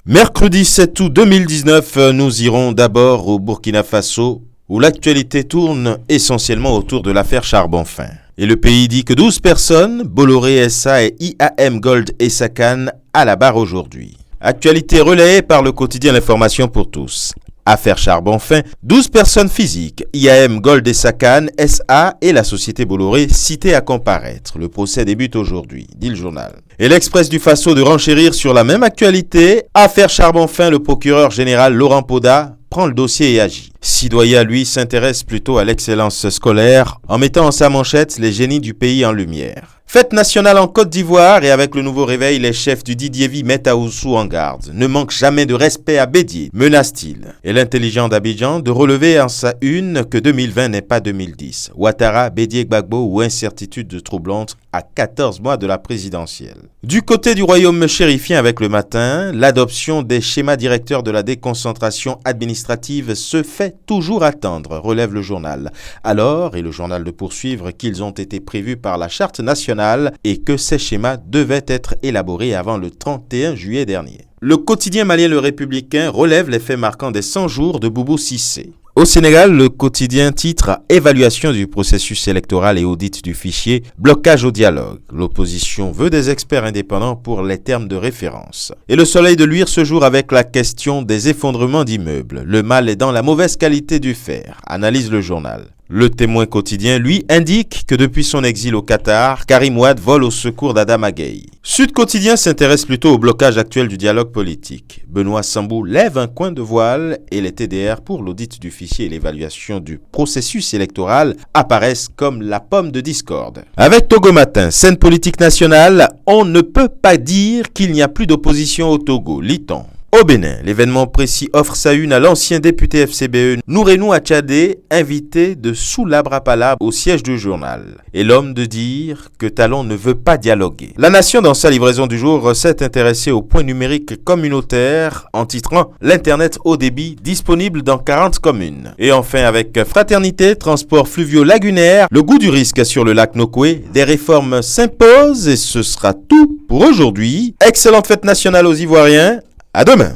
Mercredi 7 août 2019, nous irons d'abord au Burkina Faso, où l'actualité tourne essentiellement autour de l'affaire Charbonfin. Et le pays dit que 12 personnes, Bolloré SA et IAM Gold Essakane, à la barre aujourd'hui. Actualité relayée par le quotidien L'Information pour tous. Affaire Charbonfin, 12 personnes physiques, IAM Gold Essakane, SA et la société Bolloré citées à comparaître. Le procès débute aujourd'hui, dit le journal. Et l'Express du Faso de renchérir sur la même actualité. Affaire Charbonfin, le procureur général Laurent Poda prend le dossier et agit. Sidoya, lui, s'intéresse plutôt à l'excellence scolaire en mettant en sa manchette les génies du pays en lumière. Fête nationale en Côte d'Ivoire et avec le nouveau réveil, les chefs du Didiévi mettent Aoussou en garde. Ne manque jamais de respect à Bédié, menace-t-il. Et l'intelligent d'Abidjan de relever en sa une que 2020 n'est pas 2010. Ouattara, Bédié Gbagbo ou incertitude troublante à 14 mois de la présidentielle. Du côté du royaume chérifien avec le matin, l'adoption des schémas directeurs de la déconcentration administrative se fait toujours attendre, relève le journal. Alors, et le journal de poursuivre qu'ils ont été prévus par la charte nationale et que ces schémas devaient être élaborés avant le 31 juillet dernier. Le quotidien malien Le Républicain relève les faits marquants des 100 jours de Boubou Cissé. Au Sénégal, le quotidien titre « Évaluation du processus électoral et audit du fichier, blocage au dialogue ». L'opposition veut des experts indépendants pour les termes de référence. Et le soleil de luire ce jour avec la question des effondrements d'immeubles. Le mal est dans la mauvaise qualité du fer, analyse le journal. Le Témoin quotidien, lui, indique que depuis son exil au Qatar, Karim Wade vole au secours d'Adama Gueye. Sud Quotidien s'intéresse plutôt au blocage actuel du dialogue politique. Benoît Sambou lève un coin de voile et les TDR pour l'audit du fichier et l'évaluation du processus électoral apparaissent comme la pomme de discorde. Avec Togo Matin, scène politique nationale, on ne peut pas dire qu'il n'y a plus d'opposition au Togo, lit-on. Au Bénin, l'événement précis offre sa une à l'ancien député FCBE Nourenou Atchadé, invité de Soulabrapala au siège du journal. Et l'homme de dire que Talon ne veut pas dialoguer. La Nation, dans sa livraison du jour, s'est intéressée au point numérique communautaire en titrant « L'Internet haut débit disponible dans 40 communes ». Et enfin, avec Fraternité, transport fluvio-lagunaire, le goût du risque sur le lac Nokoué, des réformes s'imposent et ce sera tout pour aujourd'hui. Excellente fête nationale aux Ivoiriens. À demain.